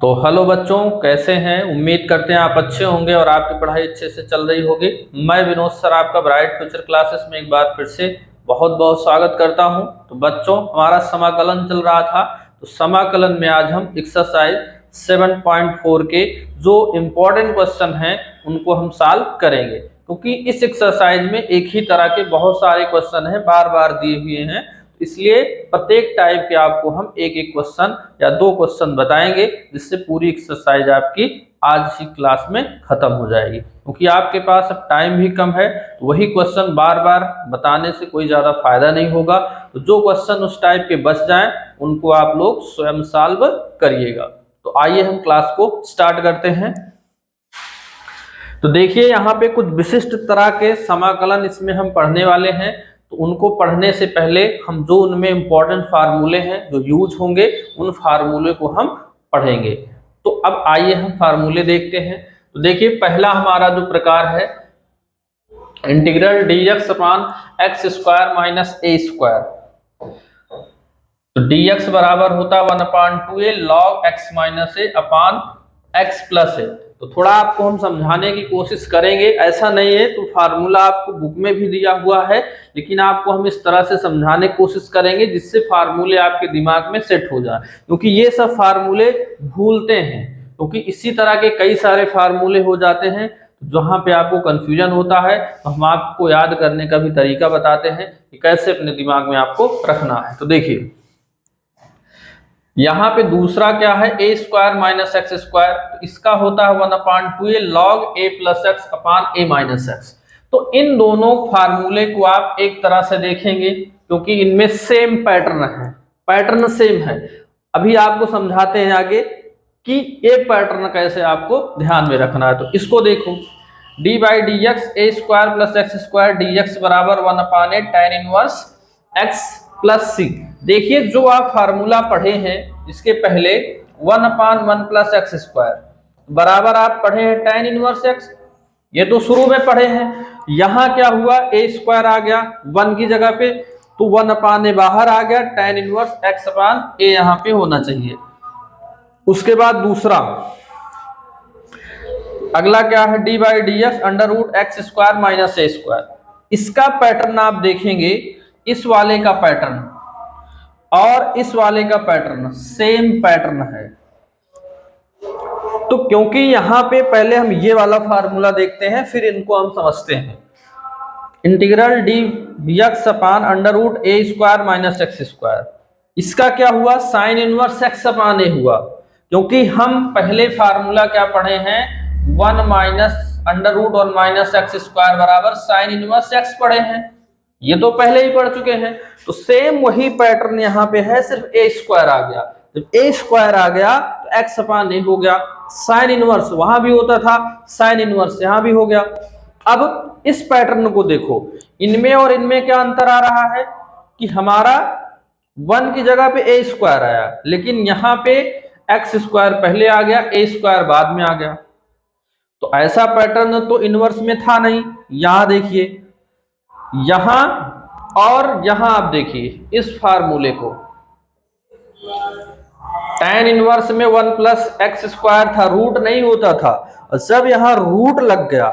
तो हेलो बच्चों, कैसे हैं। उम्मीद करते हैं आप अच्छे होंगे और आपकी पढ़ाई अच्छे से चल रही होगी। मैं विनोद सर आपका ब्राइट फ्यूचर क्लासेस में एक बार फिर से बहुत बहुत स्वागत करता हूं। तो बच्चों, हमारा समाकलन चल रहा था। तो समाकलन में आज हम एक्सरसाइज 7.4 के जो इम्पोर्टेंट क्वेश्चन हैं उनको हम सॉल्व करेंगे, क्योंकि इस एक्सरसाइज में एक ही तरह के बहुत सारे क्वेश्चन हैं, बार बार दिए हुए हैं। इसलिए प्रत्येक टाइप के आपको हम एक एक क्वेश्चन या दो क्वेश्चन बताएंगे, जिससे पूरी एक्सरसाइज आपकी आज ही क्लास में खत्म हो जाएगी। क्योंकि आपके पास अब टाइम भी कम है, तो वही क्वेश्चन बार बार बताने से कोई ज्यादा फायदा नहीं होगा। तो जो क्वेश्चन उस टाइप के बच जाएं उनको आप लोग स्वयं सॉल्व करिएगा। तो आइए हम क्लास को स्टार्ट करते हैं। तो देखिए, यहाँ पे कुछ विशिष्ट तरह के समाकलन इसमें हम पढ़ने वाले हैं। तो उनको पढ़ने से पहले हम जो उनमें इंपॉर्टेंट फार्मूले हैं जो यूज होंगे, उन फार्मूले को हम पढ़ेंगे। तो अब आइए हम फार्मूले देखते हैं। तो देखिए, पहला हमारा जो प्रकार है integral dx upon x square minus a square. तो dx बराबर होता है 1/2a log x माइनस ए अपान एक्स प्लस ए। तो थोड़ा आपको हम समझाने की कोशिश करेंगे, ऐसा नहीं है तो फार्मूला आपको बुक में भी दिया हुआ है, लेकिन आपको हम इस तरह से समझाने की कोशिश करेंगे जिससे फार्मूले आपके दिमाग में सेट हो जाए। क्योंकि ये सब फार्मूले भूलते हैं, क्योंकि इसी तरह के कई सारे फार्मूले हो जाते हैं जहां पे आपको कंफ्यूजन होता है। तो हम आपको याद करने का भी तरीका बताते हैं कि कैसे अपने दिमाग में आपको रखना है। तो देखिए, यहाँ पे दूसरा क्या है, ए स्क्वायर माइनस एक्स स्क्वायर। तो इसका होता है 1/2a log a plus x upon a minus x. तो इन दोनों फार्मूले को आप एक तरह से देखेंगे, क्योंकि इनमें सेम पैटर्न है, पैटर्न सेम है। अभी आपको समझाते हैं आगे कि ये पैटर्न कैसे आपको ध्यान में रखना है। तो इसको देखो, d by d x a square plus x square d x बराबर 1/a tan inverse x plus c. देखिए, जो आप फार्मूला पढ़े हैं इसके पहले 1/1 प्लस एक्स स्क्वायर बराबर आप पढ़े हैं tan इनवर्स एक्स, ये तो शुरू में पढ़े हैं। यहां क्या हुआ, ए स्क्वायर आ गया 1 की जगह पे, तो 1/a बाहर आ गया, tan इनवर्स एक्स अपान ए यहां पे होना चाहिए। उसके बाद दूसरा अगला क्या है, d by d x under root x square minus a square. इसका पैटर्न आप देखेंगे, इस वाले का पैटर्न और इस वाले का पैटर्न सेम पैटर्न है। तो क्योंकि यहां पे पहले हम ये वाला फार्मूला देखते हैं, फिर इनको हम समझते हैं। Integral d x upon under root a square minus x square, इसका क्या हुआ, sine inverse x upon a हुआ। क्योंकि हम पहले फार्मूला क्या पढ़े हैं, 1 minus under root 1 minus x square बराबर साइन इनवर्स एक्स पढ़े हैं, ये तो पहले ही पढ़ चुके हैं। तो सेम वही पैटर्न यहाँ पे है, सिर्फ ए स्क्वायर आ गया। जब ए स्क्वायर आ गया तो एक्स अपान ए हो गया, साइन इनवर्स वहां भी होता था, साइन इनवर्स यहां भी हो गया। अब इस पैटर्न को देखो, इनमें और इनमें क्या अंतर आ रहा है कि हमारा 1 की जगह पे ए स्क्वायर आया, लेकिन यहाँ पे एक्स स्क्वायर पहले आ गया, ए स्क्वायर बाद में आ गया। तो ऐसा पैटर्न तो इनवर्स में था नहीं। यहां देखिए, यहां और यहां आप देखिए इस फार्मूले को, tan इनवर्स में 1 प्लस एक्स स्क्वायर था, रूट नहीं होता था। और जब यहां रूट लग गया,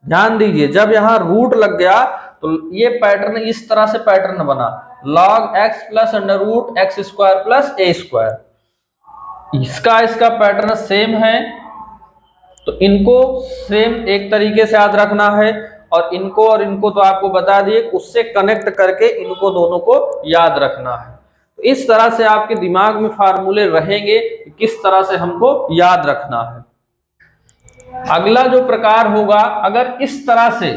ध्यान दीजिए, जब यहां रूट लग गया तो ये पैटर्न इस तरह से पैटर्न बना, log x plus under root x square plus a square. इसका पैटर्न सेम है, तो इनको सेम एक तरीके से याद रखना है। और इनको तो आपको बता दिए, उससे कनेक्ट करके इनको दोनों को याद रखना है। तो इस तरह से आपके दिमाग में फार्मूले रहेंगे कि किस तरह से हमको याद रखना है। अगला जो प्रकार होगा, अगर इस तरह से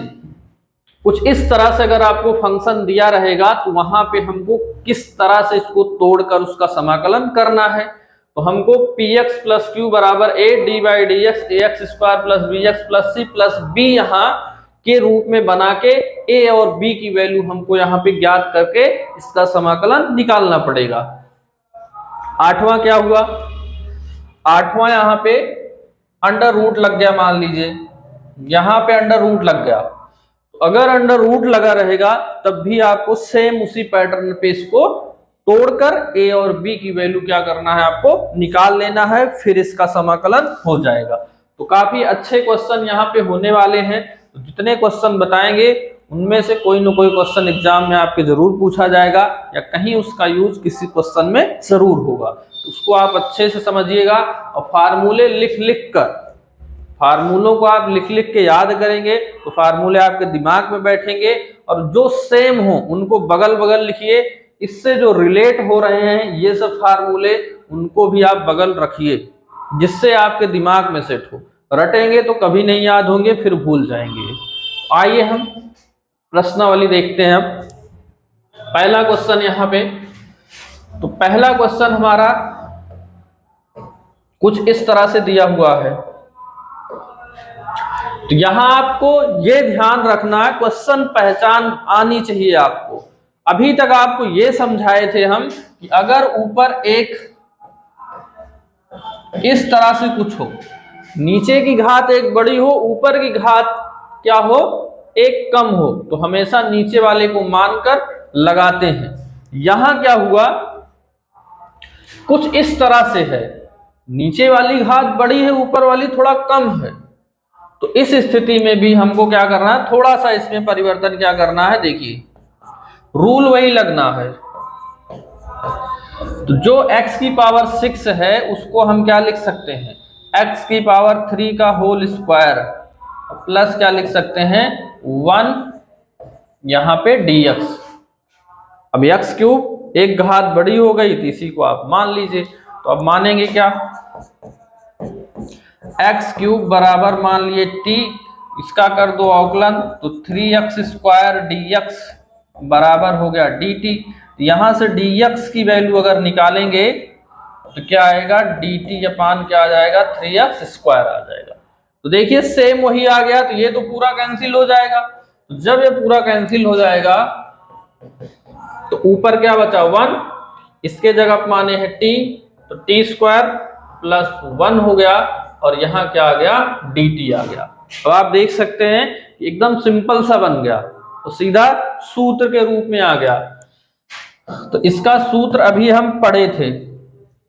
कुछ इस तरह से अगर आपको फंक्शन दिया रहेगा, तो वहां पे हमको किस तरह से इसको तोड़कर उसका समाकलन करना है। तो हमको px प्लस क्यू बराबर a d by d x a x square plus b x plus c plus b यहाँ के रूप में बना के a और b की वैल्यू हमको यहाँ पे ज्ञात करके इसका समाकलन निकालना पड़ेगा। आठवां क्या हुआ, आठवां यहाँ पे अंडर रूट लग गया, मान लीजिए यहाँ पे अंडर रूट लग गया। तो अगर अंडर रूट लगा रहेगा तब भी आपको सेम उसी पैटर्न पे इसको तोड़कर ए और बी की वैल्यू क्या करना है, आपको निकाल लेना है, फिर इसका समाकलन हो जाएगा। तो काफी अच्छे क्वेश्चन यहाँ पे होने वाले हैं। तो जितने क्वेश्चन बताएंगे उनमें से कोई ना कोई क्वेश्चन एग्जाम में आपके जरूर पूछा जाएगा, या कहीं उसका यूज किसी क्वेश्चन में जरूर होगा। तो उसको आप अच्छे से समझिएगा और फार्मूले लिख लिख कर, फार्मूलों को आप लिख लिख के याद करेंगे तो फार्मूले आपके दिमाग में बैठेंगे, और जो सेम हो उनको बगल बगल लिखिए। इससे जो रिलेट हो रहे हैं ये सब फार्मूले, उनको भी आप बगल रखिए, जिससे आपके दिमाग में सेट हो। रटेंगे तो कभी नहीं याद होंगे, फिर भूल जाएंगे। आइए हम प्रश्नावली देखते हैं। अब पहला क्वेश्चन यहाँ पे, तो पहला क्वेश्चन हमारा कुछ इस तरह से दिया हुआ है। तो यहां आपको ये ध्यान रखना है, क्वेश्चन पहचान आनी चाहिए आपको। अभी तक आपको ये समझाए थे हम कि अगर ऊपर एक इस तरह से कुछ हो, नीचे की घात एक बड़ी हो, ऊपर की घात क्या हो, एक कम हो, तो हमेशा नीचे वाले को मानकर लगाते हैं। यहां क्या हुआ, कुछ इस तरह से है, नीचे वाली घात बड़ी है, ऊपर वाली थोड़ा कम है। तो इस स्थिति में भी हमको क्या करना है, थोड़ा सा इसमें परिवर्तन क्या करना है, देखिए रूल वही लगना है। तो जो x की पावर 6 है उसको हम क्या लिख सकते हैं, x की पावर 3 का होल स्क्वायर प्लस क्या लिख सकते हैं, 1 यहां पे dx। अब x क्यूब एक घात बड़ी हो गई, तो इसी को आप मान लीजिए। तो अब मानेंगे क्या, x क्यूब बराबर मान लिए t, इसका कर दो अवकलन, तो 3x स्क्वायर dx बराबर हो गया dt। यहां से dx की वैल्यू अगर निकालेंगे तो क्या आएगा, dt अपान क्या आ जाएगा, 3x स्क्वायर आ जाएगा। तो देखिए सेम वही आ गया, तो ये तो पूरा कैंसिल हो जाएगा। तो जब ये पूरा कैंसिल हो जाएगा तो ऊपर क्या बचा, 1, इसके जगह माने हैं t, तो t स्क्वायर प्लस 1 हो गया, और यहां क्या आ गया, dt आ गया। तो आप देख सकते हैं एकदम सिंपल सा बन गया, तो सीधा सूत्र के रूप में आ गया। तो इसका सूत्र अभी हम पढ़े थे,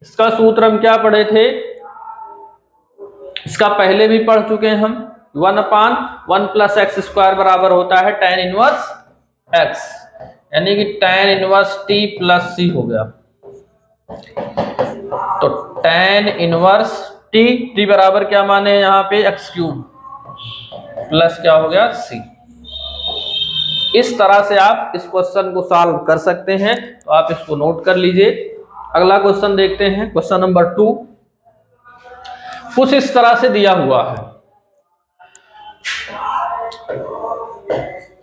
इसका सूत्र हम क्या पढ़े थे, इसका पहले भी पढ़ चुके हैं हम। 1/1 प्लस एक्स स्क्वायर बराबर होता है tan इनवर्स x, यानी कि tan inverse t plus c हो गया। तो tan इनवर्स t बराबर क्या माने यहाँ पे, x क्यूब प्लस क्या हो गया, c। इस तरह से आप इस क्वेश्चन को सॉल्व कर सकते हैं, तो आप इसको नोट कर लीजिए। अगला क्वेश्चन देखते हैं, क्वेश्चन नंबर 2 कुछ इस तरह से दिया हुआ है।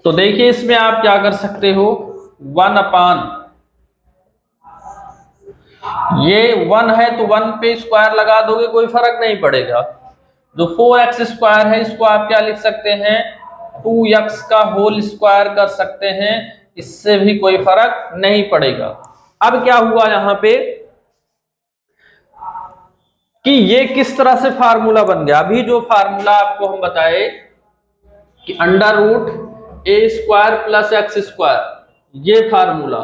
तो देखिए इसमें आप क्या कर सकते हो, 1 अपान, ये 1 है तो 1 पे स्क्वायर लगा दोगे, कोई फर्क नहीं पड़ेगा। जो 4x स्क्वायर है इसको आप क्या लिख सकते हैं, 2x का होल स्क्वायर कर सकते हैं, इससे भी कोई फर्क नहीं पड़ेगा। अब क्या हुआ यहां पे कि ये किस तरह से फार्मूला बन गया। अभी जो फार्मूला आपको हम बताए कि under root a square plus x square, ये फार्मूला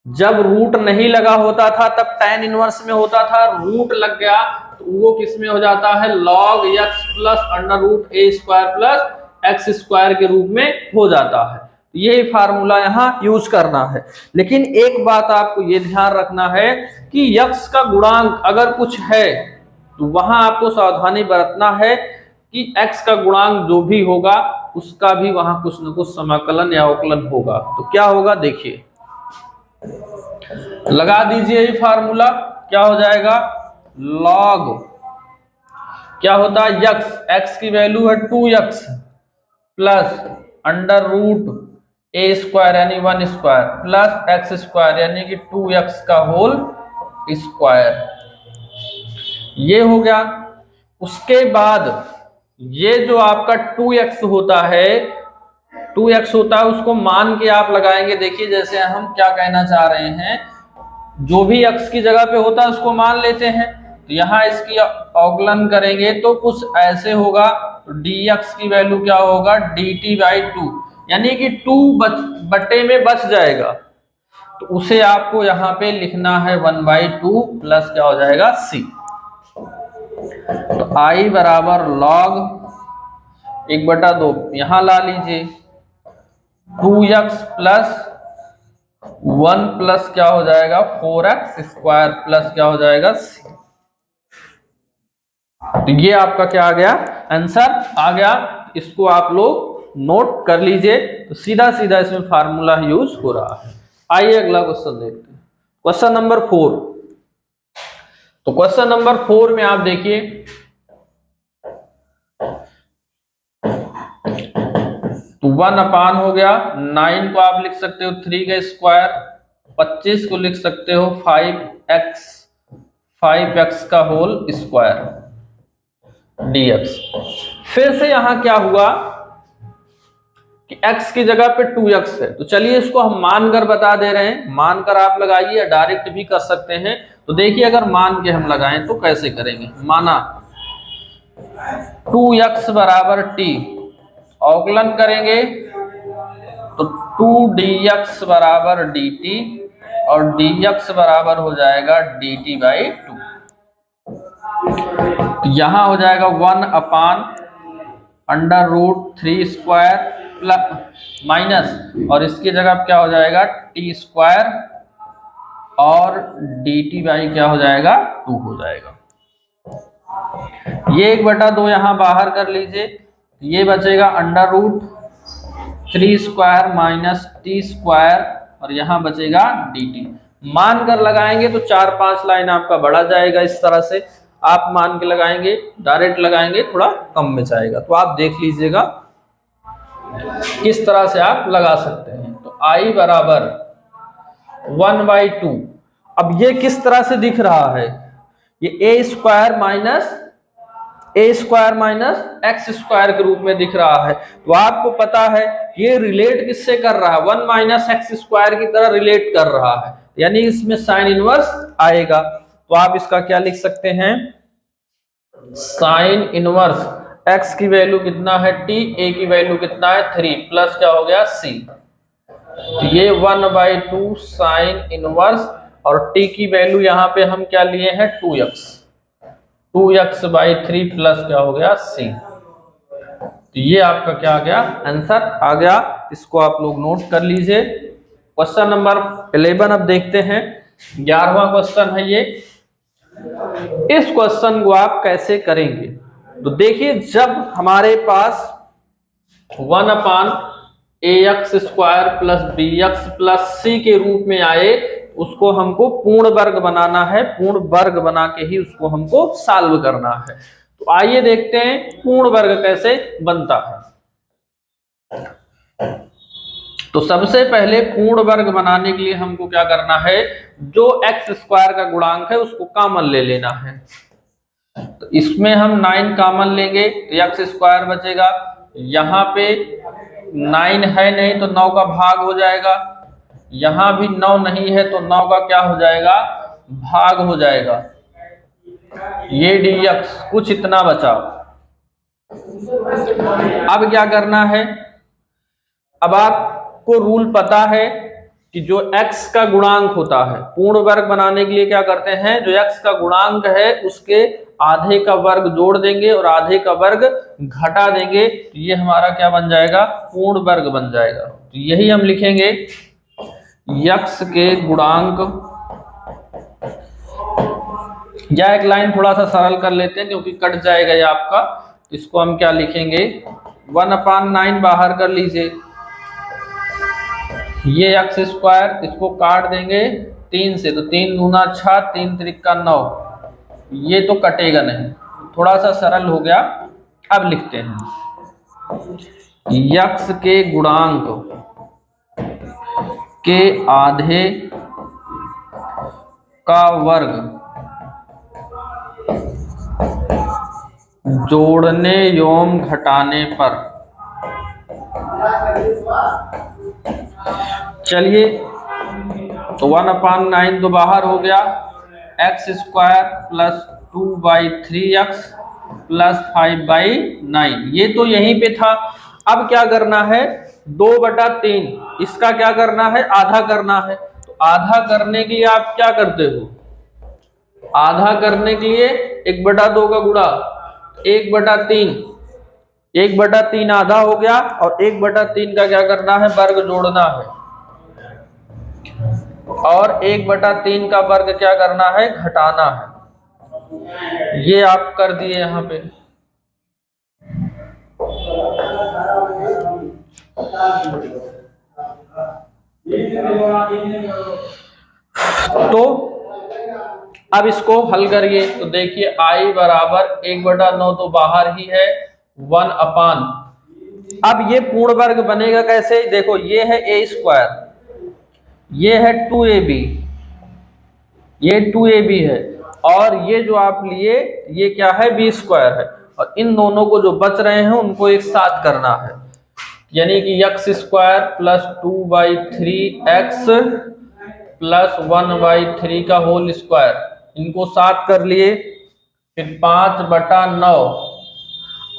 जब रूट नहीं लगा होता था तब tan इनवर्स में होता था, रूट लग गया तो वो किस में हो जाता है, log x plus under root a square plus x square के रूप में हो जाता है। यही फार्मूला यहाँ यूज करना है। लेकिन एक बात आपको ये ध्यान रखना है कि x का गुणांक अगर कुछ है तो वहां आपको सावधानी बरतना है कि x का गुणांक जो भी होगा उसका भी वहां कुछ न कुछ समाकलन या अवकलन होगा। तो क्या होगा, देखिए लगा दीजिए ये फार्मूला, क्या हो जाएगा, log क्या होता है, x की वैल्यू है 2x plus under root a square यानी 1 स्क्वायर प्लस एक्स स्क्वायर यानी कि 2x का होल स्क्वायर, ये हो गया। उसके बाद ये जो आपका 2x होता है, 2x होता है उसको मान के आप लगाएंगे। देखिए जैसे हम क्या कहना चाह रहे हैं, जो भी x की जगह पे होता है उसको मान लेते हैं, तो यहाँ इसकी अवकलन करेंगे तो कुछ ऐसे होगा, तो dx की वैल्यू क्या होगा, dt/2, यानी कि 2 बटे में बच जाएगा। तो उसे आपको यहाँ पे लिखना है 1/2 प्लस क्या हो जाएगा c। तो i बराबर log 1/2 यहां ला लीजिए 2x प्लस 1 प्लस क्या हो जाएगा 4x स्क्वायर प्लस क्या हो जाएगा c। तो ये आपका क्या आ गया आंसर आ गया। इसको आप लोग नोट कर लीजिए। तो सीधा सीधा इसमें फार्मूला यूज हो रहा है। आइए अगला क्वेश्चन देखते हैं, क्वेश्चन नंबर 4। तो क्वेश्चन नंबर 4 में आप देखिए तो 1 हो गया 9 को आप लिख सकते हो 3 का स्क्वायर, 25 को लिख सकते हो 5x का होल स्क्वायर dx। फिर से यहां क्या हुआ कि x की जगह पे 2x है। तो चलिए इसको हम मानकर बता दे रहे हैं, मानकर आप लगाइए या डायरेक्ट भी कर सकते हैं। तो देखिए अगर मान के हम लगाएं तो कैसे करेंगे। माना 2x बराबर t, अवकलन करेंगे तो 2dx बराबर dt और dx बराबर हो जाएगा dt/2। यहां हो जाएगा 1/√3 स्क्वायर प्लस माइनस और इसकी जगह क्या हो जाएगा t स्क्वायर और dt क्या हो जाएगा 2 हो जाएगा। ये 1/2 यहां बाहर कर लीजिए, ये बचेगा √3 स्क्वायर माइनस t स्क्वायर और यहां बचेगा dt। मान कर लगाएंगे तो 4-5 लाइन आपका बढ़ा जाएगा। इस तरह से आप मान के लगाएंगे, डायरेक्ट लगाएंगे थोड़ा कम में जाएगा। तो आप देख लीजिएगा किस तरह से आप लगा सकते हैं। तो i बराबर 1/2। अब ये किस तरह से दिख रहा है, ये a square minus x square के रूप में दिख रहा है। तो आपको पता है ये रिलेट किससे कर रहा है, 1 माइनस एक्स स्क्वायर की तरह रिलेट कर रहा है, यानी इसमें साइन इनवर्स आएगा। तो आप इसका क्या लिख सकते हैं, साइन इनवर्स x की वैल्यू कितना है t, a की वैल्यू कितना है 3 प्लस क्या हो गया c। तो ये 1/2 साइन इनवर्स और t की वैल्यू यहाँ पे हम क्या लिए हैं 2x/3 प्लस क्या हो गया c। तो ये आपका क्या आ गया आंसर आ गया। इसको आप लोग नोट कर लीजिए। क्वेश्चन नंबर 11 अब देखते हैं, 11वां क्वेश्चन है ये। इस क्वेश्चन को आप कैसे करेंगे, तो देखिए जब हमारे पास 1/ax square plus bx plus c के रूप में आए, उसको हमको पूर्ण वर्ग बनाना है। पूर्ण वर्ग बना के ही उसको हमको सॉल्व करना है। तो आइए देखते हैं पूर्ण वर्ग कैसे बनता है। तो सबसे पहले पूर्ण वर्ग बनाने के लिए हमको क्या करना है, जो एक्स स्क्वायर का गुणांक है उसको कॉमन ले लेना है। तो इसमें हम 9 कॉमन लेंगे तो एक्स स्क्वायर बचेगा। यहाँ पे 9 है नहीं तो 9 का भाग हो जाएगा, यहाँ भी 9 नहीं है तो 9 का क्या हो जाएगा भाग हो जाएगा। ये dx कुछ इतना बचा। अब क्या करना है, अब आपको रूल पता है कि जो x का गुणांक होता है, पूर्ण वर्ग बनाने के लिए क्या करते हैं, जो x का गुणांक है उसके आधे का वर्ग जोड़ देंगे और आधे का वर्ग घटा देंगे। तो ये हमारा क्या बन जाएगा, पूर्ण वर्ग बन जाएगा। तो यही हम लिखेंगे x के गुणांक, या एक लाइन थोड़ा सा सरल कर लेते हैं क्योंकि कट जाएगा ये आपका। तो इसको हम क्या लिखेंगे 1/9 बाहर कर लीजिए, ये एक्स स्क्वायर इसको काट देंगे 3 से, तो 3 दूना 6 3 त्रिका 9, ये तो कटेगा नहीं, थोड़ा सा सरल हो गया। अब लिखते हैं x के गुणांक के आधे का वर्ग जोड़ने एवं घटाने पर। चलिए तो 1/9 तो बाहर हो गया, x square plus 2/3x plus 5/9, ये तो यहीं पे था। अब क्या करना है 2/3, इसका क्या करना है आधा करना है। तो आधा करने के लिए आप क्या करते हो, आधा करने के लिए 1/2 का गुणा 1/3, 1/3 आधा हो गया और 1/3 का क्या करना है, वर्ग जोड़ना है, और 1/3 का वर्ग क्या करना है, घटाना है। ये आप कर दिए यहां पे। तो अब इसको हल करिए तो देखिए i बराबर 1/9 तो बाहर ही है, 1/। अब ये पूर्ण वर्ग बनेगा कैसे, देखो ये है a², ये है 2ab, ये 2ab है, और ये जो आप लिए ये क्या है, b² है, और इन दोनों को जो बच रहे हैं उनको एक साथ करना है, यानी कि x² + 2/3x + 1/3 का होल स्क्वायर, इनको साथ कर लिए, फिर 5/9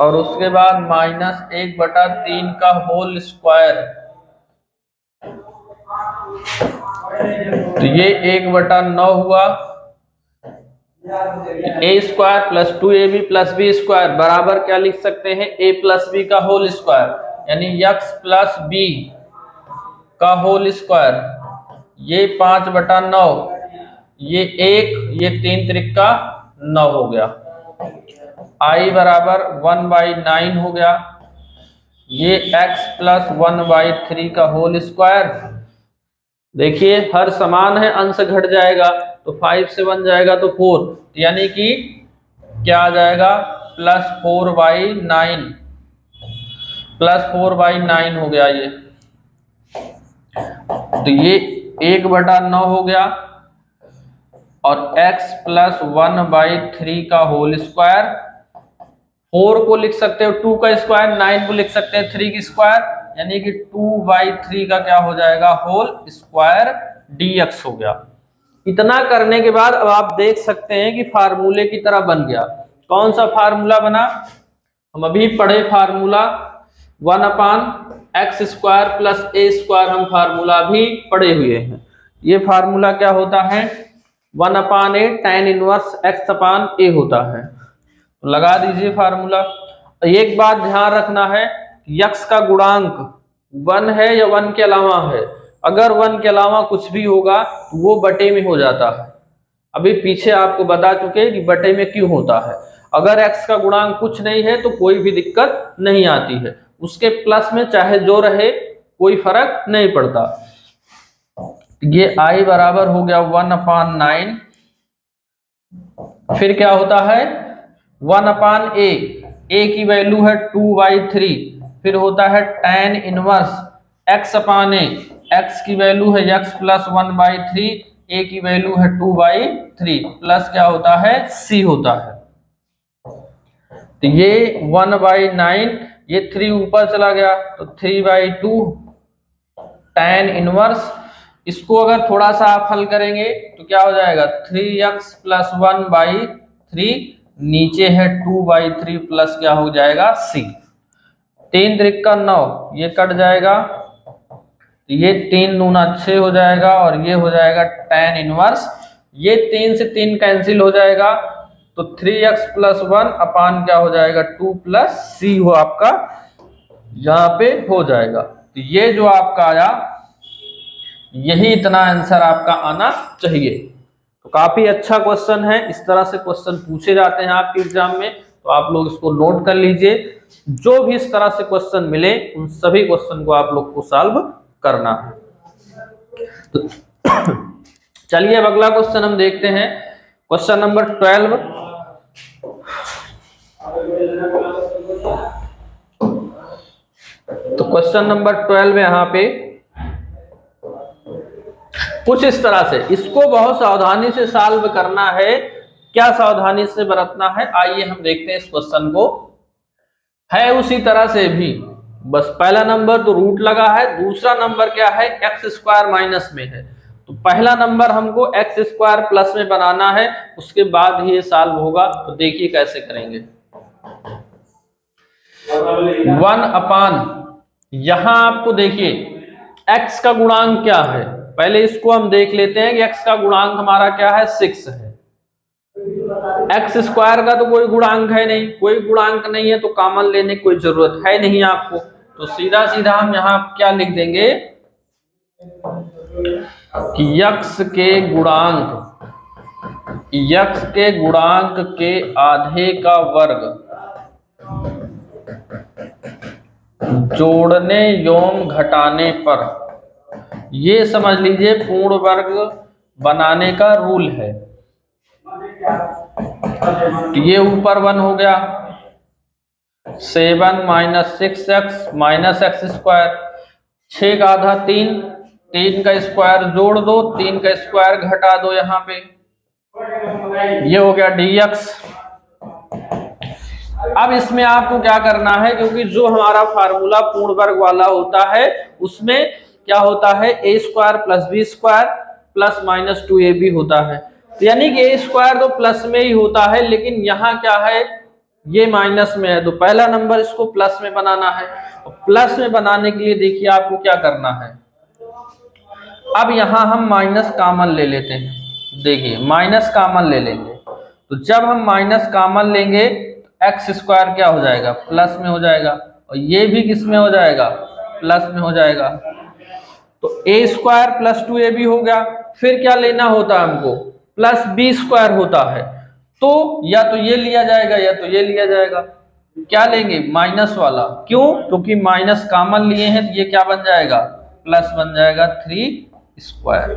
और उसके बाद -1/3 का होल स्क्वायर, तो ये 1/9 हुआ। a² + 2ab + b² बराबर क्या लिख सकते हैं, a + b का होल स्क्वायर, यानी x + b का होल स्क्वायर, ये 5/9, ये 1, ये 3 त्रिका 9 हो गया। i बराबर 1/9 हो गया, ये x + 1/3 का होल स्क्वायर, देखिए हर समान है, अंश घट जाएगा तो 5 से 1 जाएगा तो 4, यानी कि क्या आ जाएगा, +4/9, +4/9 हो गया ये। तो ये 1/9 हो गया, और x + 1/3 का होल स्क्वायर, 4 को लिख सकते हो 2 का स्क्वायर, 9 को लिख सकते हैं 3 की स्क्वायर, यानी कि 2/3 का क्या हो जाएगा, होल स्क्वायर dx हो गया। इतना करने के बाद अब आप देख सकते हैं कि फार्मूले की तरह बन गया। कौन सा फार्मूला बना, हम अभी पढ़े फार्मूला 1/x² + a², हम फार्मूला भी पढ़े हुए हैं। ये फार्मूला क्या होता है, 1/a tan 1x/a होता है। तो लगा दीजिए फार्मूला। एक बात ध्यान रखना है, x का गुणांक 1 है या 1 के अलावा है, अगर 1 के अलावा कुछ भी होगा तो वो बटे में हो जाता है। अभी पीछे आपको बता चुके हैं कि बटे में क्यों होता है। अगर x का गुणांक कुछ नहीं है तो कोई भी दिक्कत नहीं आती है, उसके प्लस में चाहे जो रहे कोई फर्क नहीं पड़ता। ये i बराबर हो गया 1/9, फिर क्या होता है 1/a, a की वैल्यू है 2/3, फिर होता है tan 1x/a, x की वैल्यू है x + 1/3, a की वैल्यू है 2/3, प्लस क्या होता है c होता है। तो ये 1/9, ये 3 ऊपर चला गया तो 3/2 tan 1, इसको अगर थोड़ा सा आप हल करेंगे तो क्या हो जाएगा, 3x + 1/3, नीचे है 2/3 प्लस क्या हो जाएगा c, 3 त्रिका 9, ये कट जाएगा, ये 3 दूना 6 हो जाएगा, और ये हो जाएगा tan 1, ये 3 से 3 कैंसिल हो जाएगा, तो 3x + 1 अपान क्या हो जाएगा 2 + c हो आपका यहाँ पे हो जाएगा। तो ये जो आपका आया, यही इतना आंसर आपका आना चाहिए। तो काफी अच्छा क्वेश्चन है, इस तरह से क्वेश्चन पूछे जाते हैं आपके एग्जाम में, तो आप लोग इसको नोट कर लीजिए। जो भी इस तरह से क्वेश्चन मिले उन सभी क्वेश्चन को आप लोग को सॉल्व करना है। तो चलिए अब अगला क्वेश्चन हम देखते हैं, क्वेश्चन नंबर 12। तो क्वेश्चन नंबर 12 यहाँ पे कुछ इस तरह से, इसको बहुत सावधानी से सॉल्व करना है। क्या सावधानी से बरतना है, आइए हम देखते हैं इस क्वेश्चन को। है उसी तरह से भी, बस पहला नंबर तो रूट लगा है, दूसरा नंबर क्या है x² माइनस में है, तो पहला नंबर हमको x² प्लस में बनाना है, उसके बाद ही ये सॉल्व होगा। तो देखिए कैसे करेंगे। 1/, यहां आपको देखिए x का गुणांक क्या है, पहले इसको हम देख लेते हैं कि x का गुणांक हमारा क्या है, 6 है। एक्स स्क्वायर का तो कोई गुणांक है नहीं, कोई गुणांक नहीं है तो कॉमन लेने की कोई जरूरत है नहीं आपको, तो सीधा सीधा हम यहाँ क्या लिख देंगे कि यक्स के गुणांक के आधे का वर्ग जोड़ने एवं घटाने पर, ये समझ लीजिए पूर्ण वर्ग बनाने का रूल है। तो ये ऊपर 1 हो गया, 7 minus 6x minus x square, 6 का आधा 3, 3 का स्क्वायर जोड़ दो, 3 का स्क्वायर घटा दो, यहाँ पे ये हो गया dx। अब इसमें आपको क्या करना है, क्योंकि जो हमारा फार्मूला पूर्ण वर्ग वाला होता है उसमें क्या होता है, a square plus b square plus minus 2ab होता है, तो यानी कि a स्क्वायर तो प्लस में ही होता है, लेकिन यहाँ क्या है, ये माइनस में है, तो पहला नंबर इसको प्लस में बनाना है। प्लस में बनाने के लिए देखिए आपको क्या करना है, अब यहाँ हम माइनस कॉमन ले लेते हैं। देखिए माइनस कॉमन ले लेंगे, तो जब हम माइनस कॉमन लेंगे तो एक्स स्क्वायर क्या हो जाएगा, प्लस में हो जाएगा, और ये भी किस में हो जाएगा, प्लस में हो जाएगा, तो ए स्क्वायर प्लस 2ab हो गया। फिर क्या लेना होता है हमको, प्लस बी स्क्वायर होता है, तो या तो ये लिया जाएगा या तो ये लिया जाएगा, क्या लेंगे, माइनस वाला, क्यों, क्योंकि माइनस कॉमन लिए हैं, तो ये क्या बन जाएगा, प्लस बन जाएगा 3 स्क्वायर।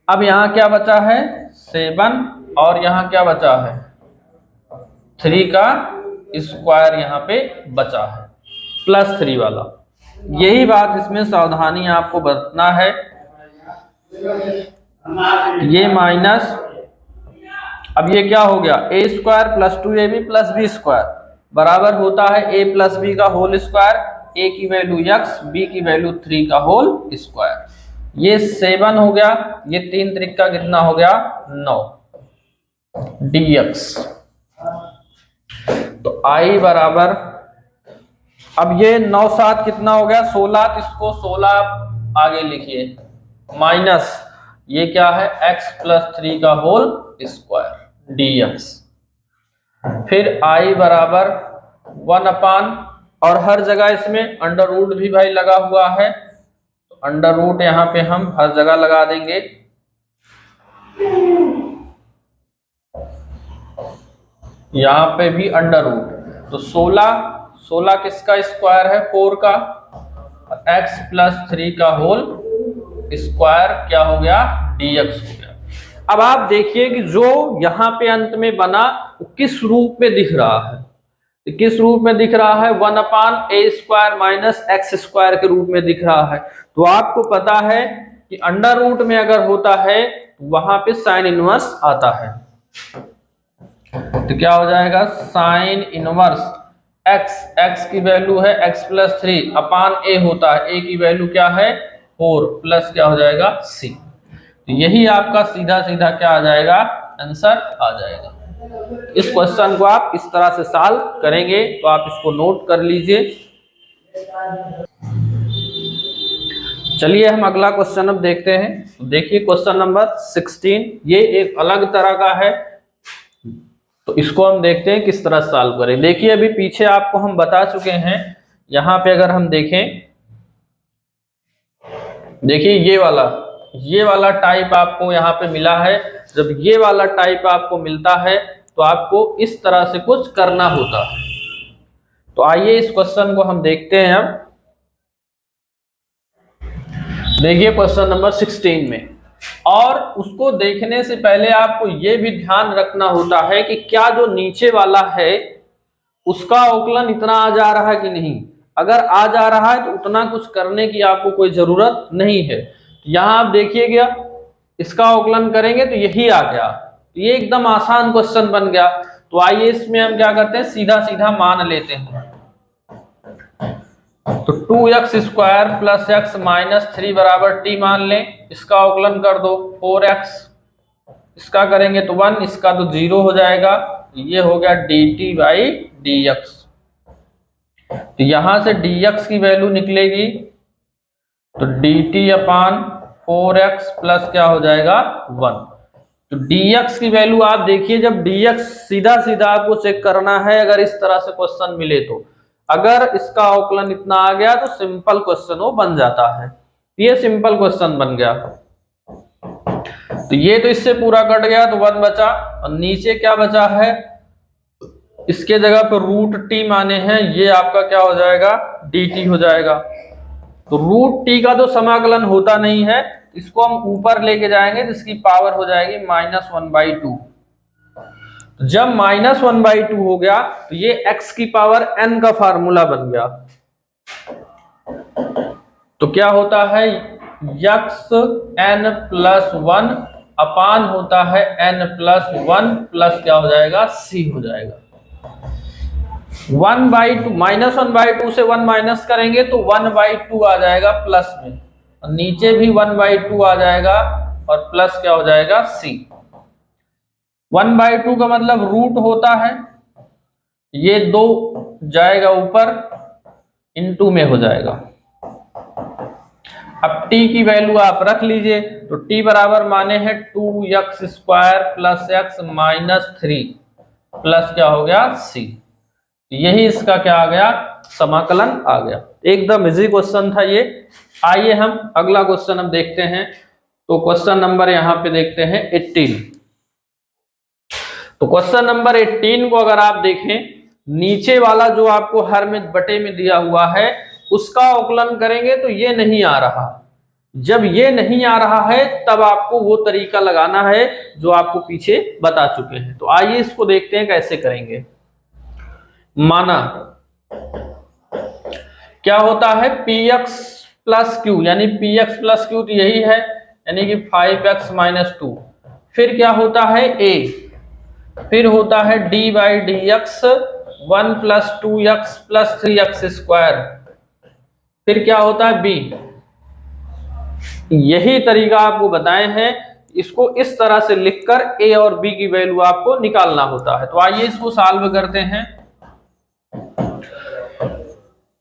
अब यहाँ क्या बचा है, 7, और यहाँ क्या बचा है, 3 का स्क्वायर यहाँ पे बचा है, प्लस 3 वाला। यही बात इसमें सावधानी आपको बरतना है, ये माइनस, अब ये क्या हो गया, a square plus 2ab plus b square बराबर होता है a प्लस बी का होल स्क्वायर, a की वैल्यू x, b की वैल्यू 3 का होल स्क्वायर। ये 7 हो गया, ये 3 त्रिक का कितना हो गया, 9 dx। तो i बराबर, अब ये 9 7 कितना हो गया, 16, इसको 16 आगे लिखिए, माइनस ये क्या है, x प्लस 3 का होल स्क्वायर dx। फिर i बराबर 1/, और हर जगह इसमें अंडर रूट भी भाई लगा हुआ है, तो अंडर रूट यहाँ पे हम हर जगह लगा देंगे, यहाँ पे भी अंडर रूट, तो 16 किसका स्क्वायर है, 4 का, और x प्लस 3 का होल स्क्वायर क्या हो गया, dx हो गया। अब आप देखिए कि जो यहाँ पे अंत में बना वो किस रूप में दिख रहा है, तो किस रूप में दिख रहा है, 1/a square minus x square के रूप में दिख रहा है। तो आपको पता है कि अंडर रूट में अगर होता है तो वहां पे साइन इनवर्स आता है, तो क्या हो जाएगा, साइन इनवर्स x की वैल्यू है x प्लस 3 अपान a होता है, a की वैल्यू क्या है 4 प्लस क्या हो जाएगा c। तो यही आपका सीधा सीधा क्या आ जाएगा, आंसर आ जाएगा। इस क्वेश्चन को आप इस तरह से सॉल्व करेंगे, तो आप इसको नोट कर लीजिए। चलिए हम अगला क्वेश्चन अब देखते हैं। देखिए क्वेश्चन नंबर 16, ये एक अलग तरह का है, तो इसको हम देखते हैं किस तरह सॉल्व करें। देखिए अभी पीछे आपको हम बता चुके हैं, यहाँ पे अगर हम देखें, देखिए ये वाला टाइप आपको यहाँ पे मिला है। जब ये वाला टाइप आपको मिलता है तो आपको इस तरह से कुछ करना होता है। तो आइए इस क्वेश्चन को हम देखते हैं। अब देखिए क्वेश्चन नंबर 16 में, और उसको देखने से पहले आपको ये भी ध्यान रखना होता है कि क्या जो नीचे वाला है उसका अवकलन इतना आ जा रहा है कि नहीं। अगर आ जा रहा है तो उतना कुछ करने की आपको कोई जरूरत नहीं है। यहाँ आप देखिएगा, इसका अवकलन करेंगे तो यही आ गया, तो ये एकदम आसान क्वेश्चन बन गया। तो आइए इसमें हम क्या करते हैं, सीधा सीधा मान लेते हैं। तो 2x square plus x minus 3 बराबर t मान लें, इसका अवकलन कर दो 4x, इसका करेंगे तो 1, इसका तो 0 हो जाएगा। ये हो गया dt बाई dx। तो यहां से dx की वैल्यू निकलेगी तो dt अपान 4x प्लस क्या हो जाएगा 1। तो dx की वैल्यू आप देखिए, जब dx सीधा सीधा आपको चेक करना है अगर इस तरह से क्वेश्चन मिले तो, अगर इसका अवकलन इतना आ गया तो सिंपल क्वेश्चन वो बन जाता है। ये सिंपल क्वेश्चन बन गया। तो ये तो इससे पूरा कट गया तो 1 बचा, और नीचे क्या बचा है, इसके जगह पर रूट टी माने हैं, ये आपका क्या हो जाएगा dt हो जाएगा। तो रूट टी का तो समाकलन होता नहीं है, इसको हम ऊपर लेके जाएंगे जिसकी पावर हो जाएगी -1/2। जब -1/2 हो गया तो ये x की पावर n का फार्मूला बन गया। तो क्या होता है x n+1 अपान होता है n+1 प्लस क्या हो जाएगा c हो जाएगा। 1/2 -1/2 से 1 माइनस करेंगे तो 1/2 आ जाएगा प्लस में, और नीचे भी 1/2 आ जाएगा और प्लस क्या हो जाएगा c। 1/2 का मतलब रूट होता है, ये 2 जाएगा ऊपर, इनटू में हो जाएगा। अब t की वैल्यू आप रख लीजिए, तो t बराबर माने है 2x² plus x minus 3 plus क्या हो गया c। यही इसका क्या आ गया समाकलन आ गया। एकदम इजी क्वेश्चन था ये। आइए हम अगला क्वेश्चन अब देखते हैं। तो क्वेश्चन नंबर यहां पे देखते हैं 18। तो क्वेश्चन नंबर 18 को अगर आप देखें, नीचे वाला जो आपको हर में बटे में दिया हुआ है उसका अवकलन करेंगे तो ये नहीं आ रहा। जब ये नहीं आ रहा है तब आपको वो तरीका लगाना है जो आपको पीछे बता चुके हैं। तो आइए इसको देखते हैं कैसे करेंगे। माना क्या होता है px प्लस क्यू, यानी px प्लस क्यू तो यही है, यानी कि 5x माइनस 2। फिर क्या होता है a, फिर होता है d/dx 1 + 2x + 3x²। फिर क्या होता है b। यही तरीका आपको बताए हैं, इसको इस तरह से लिखकर a और b की वैल्यू आपको निकालना होता है। तो आइए इसको सॉल्व करते हैं।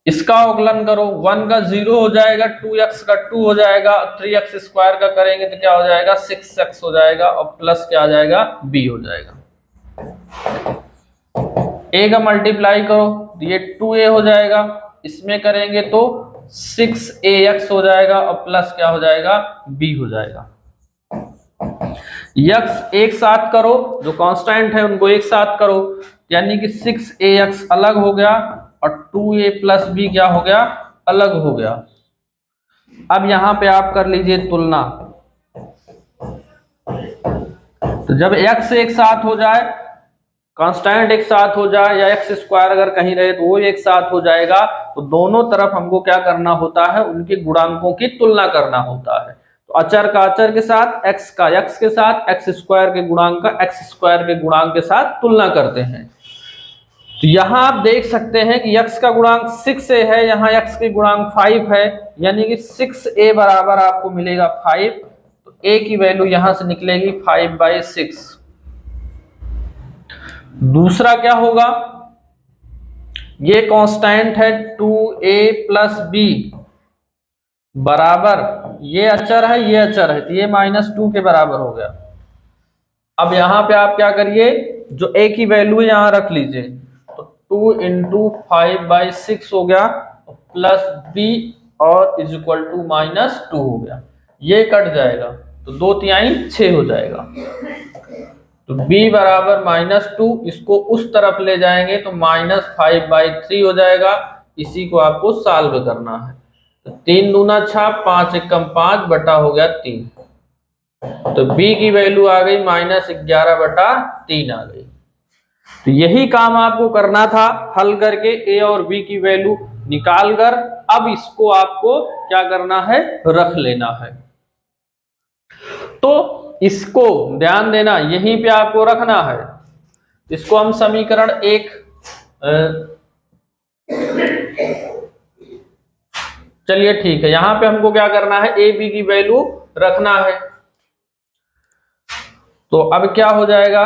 इसका अवकलन करो, 1 का 0 हो जाएगा, 2x का 2 हो जाएगा, 3x² का करेंगे तो क्या हो जाएगा 6x हो जाएगा, और प्लस क्या आ जाएगा b हो जाएगा। a का मल्टीप्लाई करो तो ये 2a हो जाएगा, इसमें करेंगे तो 6ax हो जाएगा, और प्लस क्या हो जाएगा b हो जाएगा। x एक साथ करो, जो कांस्टेंट है उनको एक साथ करो, यानी कि 6ax अलग हो गया और 2a + b क्या हो गया अलग हो गया। अब यहां पे आप कर लीजिए तुलना। तो जब x एक साथ हो जाए, कांस्टेंट एक साथ हो जाए, या x² अगर कहीं रहे तो वो एक साथ हो जाएगा, तो दोनों तरफ हमको क्या करना होता है, उनके गुणांकों की तुलना करना होता है। तो अचर का अचर के साथ, x का x के साथ, x² के गुणांक का x² के गुणांक के साथ तुलना करते हैं। तो यहां आप देख सकते हैं कि x का गुणांक 6a है, यहाँ x के गुणांक 5 है, यानी कि 6a बराबर आपको मिलेगा 5। तो a की वैल्यू यहां से निकलेगी 5/6। दूसरा क्या होगा, ये कांस्टेंट है 2a + b बराबर, ये अचर है ये अचर है, तो ये -2 के बराबर हो गया। अब यहां पे आप क्या करिए, जो a की वैल्यू यहां रख लीजिए, तो 2 × 5/6 हो गया, प्लस b और =-2 हो गया। ये कट जाएगा तो 2 तिहाई 6 हो जाएगा। तो b बराबर -2, इसको उस तरफ ले जाएंगे तो -5/3 हो जाएगा। इसी को आपको सॉल्व करना है। तो 3 दूना 6, 5 एकम 5 बटा हो गया 3। तो b की वैल्यू आ गई -11/3 आ गई। तो यही काम आपको करना था, हल करके a और b की वैल्यू निकाल कर अब इसको आपको क्या करना है, रख लेना है। तो इसको ध्यान देना, यहीं पे आपको रखना है। इसको हम समीकरण 1 चलिए ठीक है, यहां पे हमको क्या करना है, ए बी की वैल्यू रखना है। तो अब क्या हो जाएगा,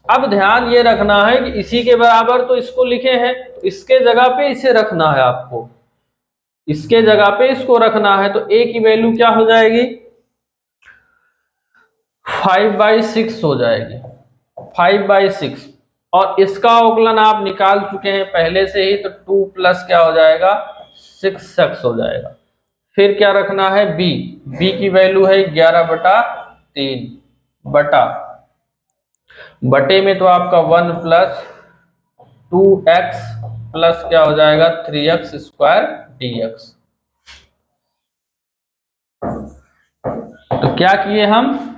अब ध्यान ये रखना है कि इसी के बराबर तो इसको लिखे हैं, तो इसके जगह पे इसे रखना है आपको। इसके जगह पे इसको रखना है, तो a की वैल्यू क्या हो जाएगी, 5/6 हो जाएगी, 5/6। और इसका अवकलन आप निकाल चुके हैं पहले से ही, तो 2 प्लस क्या हो जाएगा, 6x हो जाएगा। फिर क्या रखना है, b की वैल्यू है 11/3 बटा बटे में तो आपका 1 प्लस 2x प्लस क्या हो जाएगा 3x स्क्वायर dx। तो क्या किए हम,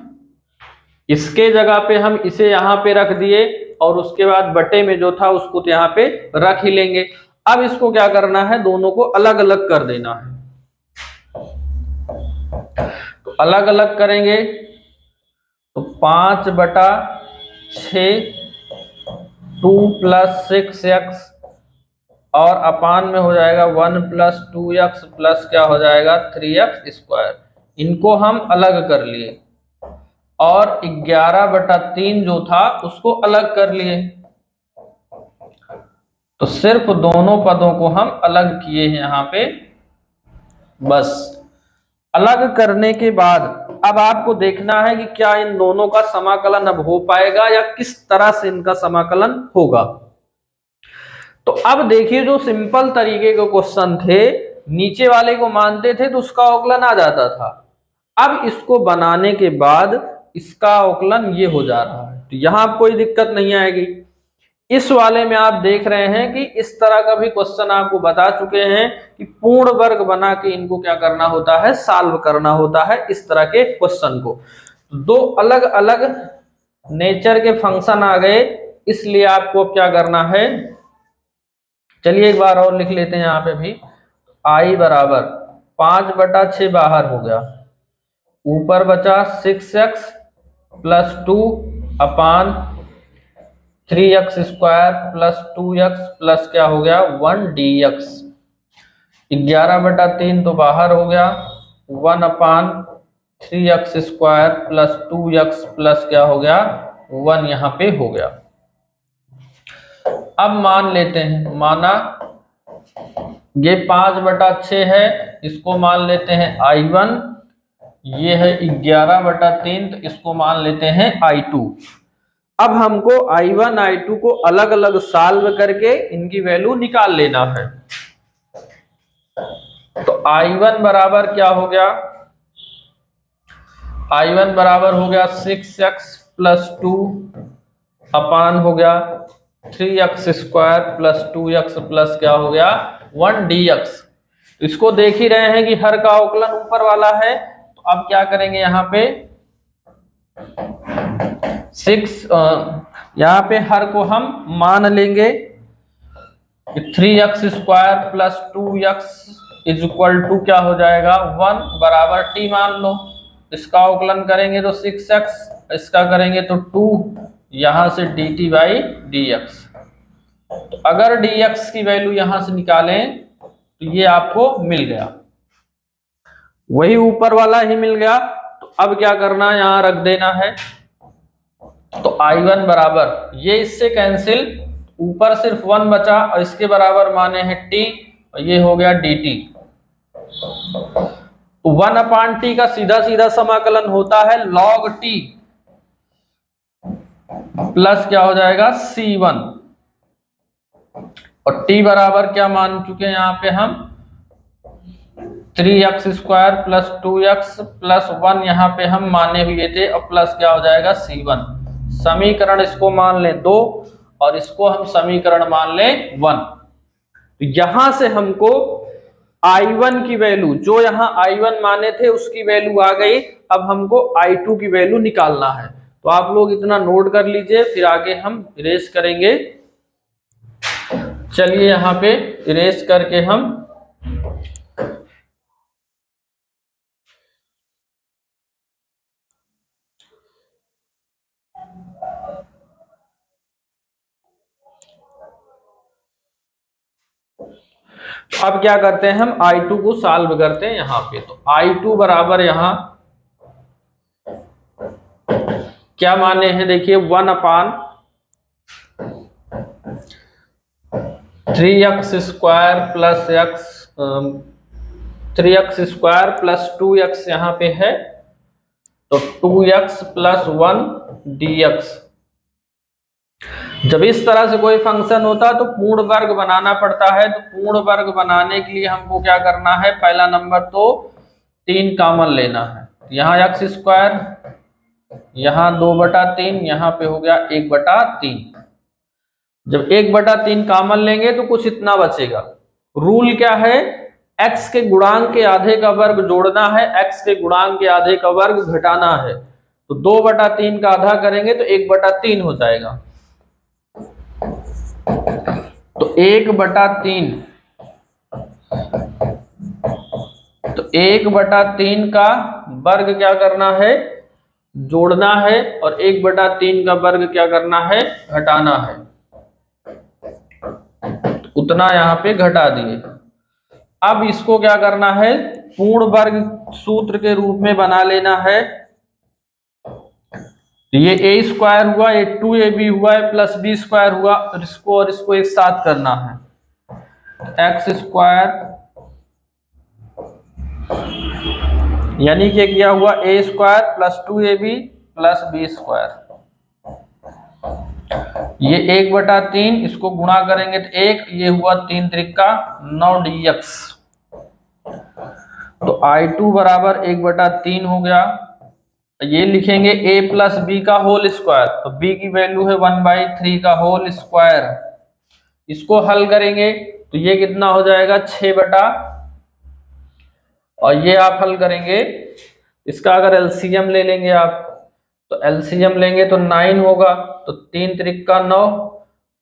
इसके जगह पे हम इसे यहां पे रख दिए और उसके बाद बटे में जो था उसको तो यहाँ पे रख ही लेंगे। अब इसको क्या करना है, दोनों को अलग अलग कर देना है। तो अलग अलग करेंगे तो 5/6 2 प्लस 6x और अपान में हो जाएगा 1 प्लस 2x प्लस क्या हो जाएगा 3x स्क्वायर। इनको हम अलग कर लिए और 11/3 जो था उसको अलग कर लिए। तो सिर्फ दोनों पदों को हम अलग किए हैं यहाँ पे। बस अलग करने के बाद अब आपको देखना है कि क्या इन दोनों का समाकलन अब हो पाएगा या किस तरह से इनका समाकलन होगा। तो अब देखिए, जो सिंपल तरीके के क्वेश्चन थे, नीचे वाले को मानते थे तो उसका अवकलन आ जाता था। अब इसको बनाने के बाद इसका अवकलन ये हो जा रहा है, तो यहां कोई दिक्कत नहीं आएगी। इस वाले में आप देख रहे हैं कि इस तरह का भी क्वेश्चन आपको बता चुके हैं कि पूर्ण वर्ग बना के इनको क्या करना होता है, सॉल्व करना होता है इस तरह के क्वेश्चन को। दो अलग अलग नेचर के फंक्शन आ गए, इसलिए आपको क्या करना है, चलिए एक बार और लिख लेते हैं यहाँ पे भी। i बराबर 5/6 बाहर हो गया, ऊपर बचा 6x प्लस 2 अपान 3x square plus 2x plus क्या हो गया 1 dx। 11/3 तो बाहर हो गया, 1 अपान 3x square plus 2x plus क्या हो गया 1 यहाँ पे हो गया। अब मान लेते हैं, माना ये 5/6 है, इसको मान लेते हैं I1, ये है 11/3 तो इसको मान लेते हैं I2। अब हमको I1 I2 को अलग अलग सॉल्व करके इनकी वैल्यू निकाल लेना है। तो I1 बराबर क्या हो गया, I1 बराबर हो गया 6x प्लस 2 अपान हो गया 3x square plus 2x plus क्या हो गया 1 dx। इसको देख ही रहे हैं कि हर का अवकलन ऊपर वाला है, तो अब क्या करेंगे, यहाँ पे 6 यहाँ पे हर को हम मान लेंगे 3x square plus 2x is equal to क्या हो जाएगा 1 बराबर t मान लो। इसका अवकलन करेंगे तो 6x, इसका करेंगे तो 2, यहां से dt बाई dx। तो अगर dx की वैल्यू यहां से निकालें तो ये आपको मिल गया, वही ऊपर वाला ही मिल गया। तो अब क्या करना है, यहां रख देना है। तो I1 बराबर ये इससे कैंसिल, ऊपर सिर्फ 1 बचा और इसके बराबर माने हैं t, और ये हो गया dt। तो 1 अपान t का सीधा सीधा समाकलन होता है log t प्लस क्या हो जाएगा c1, और t बराबर क्या मान चुके हैं यहाँ पे हम 3x square plus 2x plus 1 यहाँ पे हम माने हुए थे, और प्लस क्या हो जाएगा c1। समीकरण इसको मान लें 2 और इसको हम समीकरण मान लें 1। तो यहां से हमको I1 की वैल्यू, जो यहां I1 माने थे उसकी वैल्यू आ गई। अब हमको I2 की वैल्यू निकालना है, तो आप लोग इतना नोट कर लीजिए, फिर आगे हम इरेज करेंगे। चलिए यहाँ पे इरेज करके हम अब क्या करते हैं, हम I2 को सॉल्व करते हैं यहाँ पे। तो I2 बराबर यहाँ क्या माने हैं, देखिए 1 अपान 3x square plus x 3x² plus 2x यहाँ पे है, तो 2x प्लस 1 dx। जब इस तरह से कोई फंक्शन होता है तो पूर्ण वर्ग बनाना पड़ता है। तो पूर्ण वर्ग बनाने के लिए हमको क्या करना है, पहला नंबर तो 3 कॉमन लेना है। यहाँ x², यहाँ 2/3, यहाँ पे हो गया 1/3। जब 1/3 कॉमन लेंगे तो कुछ इतना बचेगा। रूल क्या है, x के गुणांक के आधे का वर्ग जोड़ना है, x के गुणांक के आधे का वर्ग घटाना है। तो 2/3 का आधा करेंगे तो 1/3 हो जाएगा। तो 1/3, तो 1/3 का वर्ग क्या करना है, जोड़ना है, और 1/3 का वर्ग क्या करना है, घटाना है। उतना यहाँ पे घटा दिए। अब इसको क्या करना है, पूर्ण वर्ग सूत्र के रूप में बना लेना है। ये a² हुआ, ये 2ab हुआ है, प्लस b² हुआ, और इसको एक साथ करना है। x² यानी कि क्या हुआ, a² plus 2ab plus b²। ये 1/3, इसको गुणा करेंगे तो 1, ये हुआ 3 त्रिका 9 dx। तो I2 बराबर 1/3 हो गया। ये लिखेंगे a प्लस बी का होल स्क्वायर, तो b की वैल्यू है 1/3 का होल स्क्वायर। इसको हल करेंगे तो ये कितना हो जाएगा, 6 और ये आप हल करेंगे, इसका अगर एलसीएम ले लेंगे आप, तो एलसीएम लेंगे तो 9 होगा। तो 3 त्रिका 9,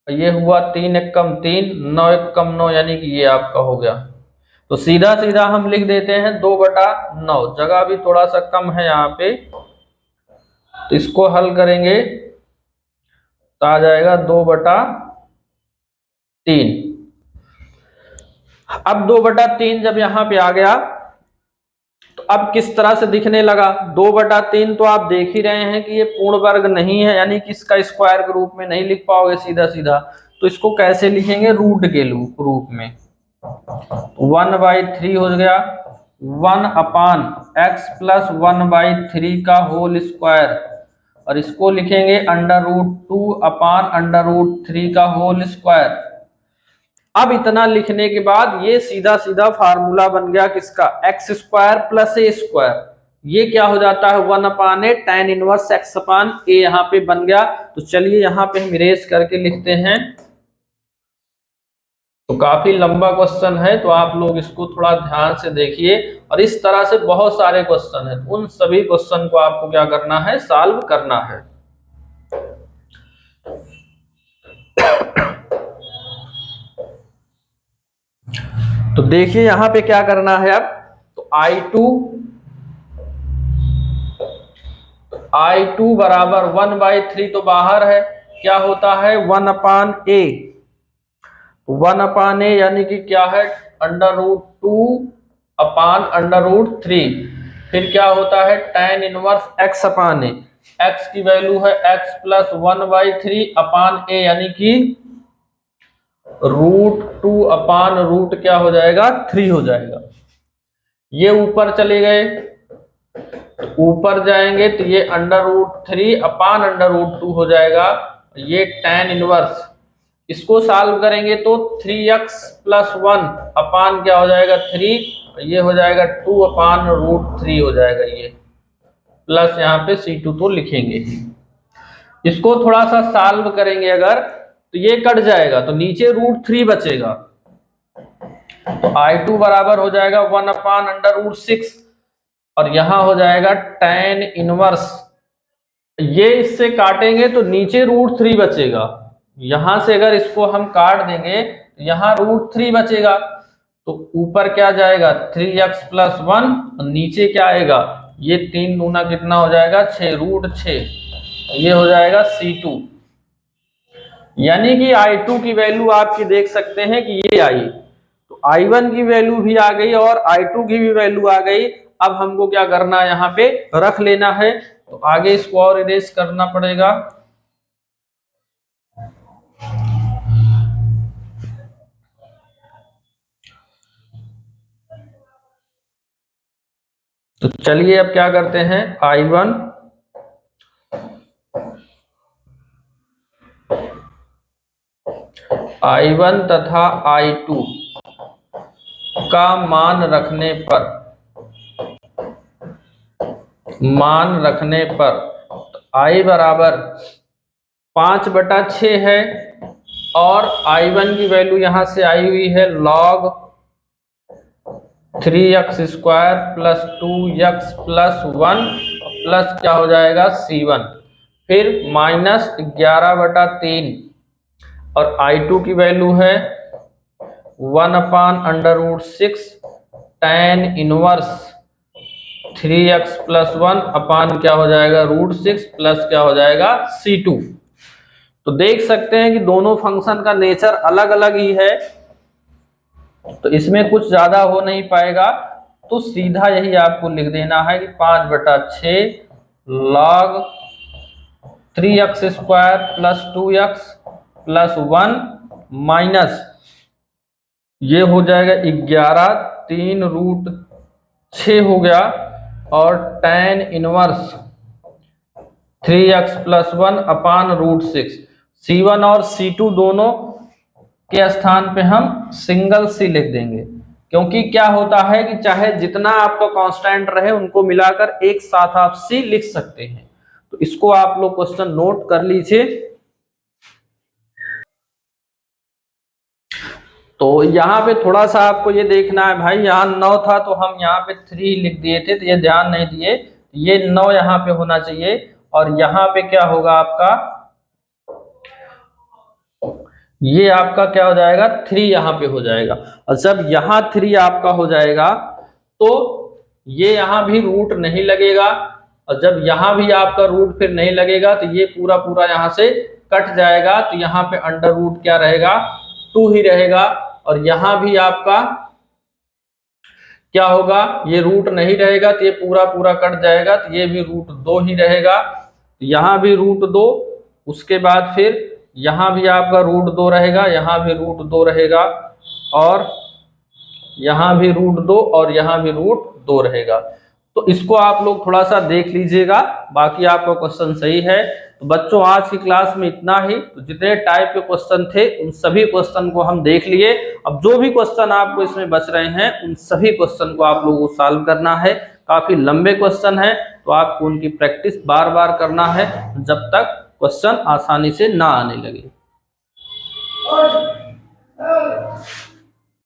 ये हुआ 3 एकम 3, 9 एकम 9, यानी कि ये आपका हो गया। तो सीधा सीधा हम लिख देते हैं 2/9, जगह भी थोड़ा सा कम है यहाँ पे, तो इसको हल करेंगे तो आ जाएगा 2/3। अब 2/3 जब यहाँ पे आ गया तो अब किस तरह से दिखने लगा। 2/3 तो आप देख ही रहे हैं कि ये पूर्ण वर्ग नहीं है, यानी कि इसका स्क्वायर के रूप में नहीं लिख पाओगे सीधा सीधा। तो इसको कैसे लिखेंगे, रूट के रूप में। 1/3 हो गया 1/x प्लस 1/3 का होल स्क्वायर, और इसको लिखेंगे √2/√3 का होल स्क्वायर। अब इतना लिखने के बाद ये सीधा सीधा फार्मूला बन गया किसका, x² प्लस a²। ये क्या हो जाता है, 1/a tan इनवर्स x/a यहाँ पे बन गया। तो चलिए यहाँ पे हम इरेज करके लिखते हैं। तो काफी लंबा क्वेश्चन है, तो आप लोग इसको थोड़ा ध्यान से देखिए, और इस तरह से बहुत सारे क्वेश्चन हैं, उन सभी क्वेश्चन को आपको क्या करना है, सॉल्व करना है। तो देखिए यहां पे क्या करना है अब, तो I2 बराबर 1/3 तो बाहर है, क्या होता है 1/a। 1/a यानी कि क्या है, √2/√3। फिर क्या होता है, tan इनवर्स x/a। x की वैल्यू है x प्लस 1/3/a, यानी कि √2/√, क्या हो जाएगा, 3 हो जाएगा। ये ऊपर चले गए, ऊपर जाएंगे तो ये √3/√2 हो जाएगा। ये tan इनवर्स, इसको सॉल्व करेंगे तो 3x प्लस 1 अपान क्या हो जाएगा, 3, ये हो जाएगा 2/√3 हो जाएगा। ये प्लस यहाँ पे C2 तो लिखेंगे ही। इसको थोड़ा सा सॉल्व करेंगे अगर, तो ये कट जाएगा तो नीचे √3 बचेगा। तो I2 बराबर हो जाएगा 1/√6, और यहां हो जाएगा tan इनवर्स। ये इससे काटेंगे तो नीचे √3 बचेगा। यहां से अगर इसको हम काट देंगे तो यहाँ √3 बचेगा। तो ऊपर क्या जाएगा, 3x प्लस 1, और नीचे क्या आएगा, ये 3 दूना कितना हो जाएगा, 6, √6। ये हो जाएगा C2। यानी कि I2 की वैल्यू आपकी देख सकते हैं कि ये आई। तो I1 की वैल्यू भी आ गई और I2 की भी वैल्यू आ गई। अब हमको क्या करना है, यहाँ पे रख लेना है। तो आगे इसको और इरेज करना पड़ेगा। तो चलिए अब क्या करते हैं, I1 तथा I2 का मान रखने पर I बराबर 5/6 है और I1 की वैल्यू यहां से आई हुई है log 3x² plus 2x plus 1 plus क्या हो जाएगा C1, फिर -11/3 और I2 की वैल्यू है 1/√6 tan इनवर्स 3x प्लस 1 अपान क्या हो जाएगा √6 प्लस क्या हो जाएगा C2। तो देख सकते हैं कि दोनों फंक्शन का नेचर अलग अलग ही है, तो इसमें कुछ ज्यादा हो नहीं पाएगा, तो सीधा यही आपको लिख देना है कि 5/6 log 3x² plus 2x plus 1 minus ये हो जाएगा 11, 3√6 हो गया और tan इनवर्स 3x प्लस 1 अपान √6। C1 और C2 दोनों के स्थान पे हम सिंगल C लिख देंगे, क्योंकि क्या होता है कि चाहे जितना आपका कांस्टेंट रहे उनको मिलाकर एक साथ आप C लिख सकते हैं। तो इसको आप लोग क्वेश्चन नोट कर लीजिए। तो यहाँ पे थोड़ा सा आपको ये देखना है भाई, यहाँ 9 था तो हम यहाँ पे 3 लिख दिए थे, तो ये ध्यान नहीं दिए, ये 9 यहाँ पे होना चाहिए और यहाँ पे क्या होगा आपका, ये आपका क्या हो जाएगा 3 यहाँ पे हो जाएगा। और जब यहाँ 3 आपका हो जाएगा तो ये यहाँ भी रूट नहीं लगेगा, और जब यहाँ भी आपका रूट फिर नहीं लगेगा तो ये पूरा पूरा यहाँ से कट जाएगा, तो यहाँ पे अंडर रूट क्या रहेगा 2 ही रहेगा। और यहाँ भी आपका क्या होगा, ये रूट नहीं रहेगा तो ये पूरा पूरा कट जाएगा, तो ये भी √2 ही रहेगा, यहाँ भी √2, उसके बाद फिर यहाँ भी आपका √2 रहेगा, यहाँ भी √2 रहेगा और यहाँ भी √2 और यहाँ भी √2 रहेगा। तो इसको आप लोग थोड़ा सा देख लीजिएगा, बाकी आपका क्वेश्चन सही है। तो बच्चों आज की क्लास में इतना ही, तो जितने टाइप के क्वेश्चन थे उन सभी क्वेश्चन को हम देख लिए। अब जो भी क्वेश्चन आपको इसमें बच रहे हैं उन सभी क्वेश्चन को आप लोगों को सॉल्व करना है। काफी लंबे क्वेश्चन है तो आपको उनकी प्रैक्टिस बार बार करना है जब तक क्वेश्चन आसानी से ना आने लगे।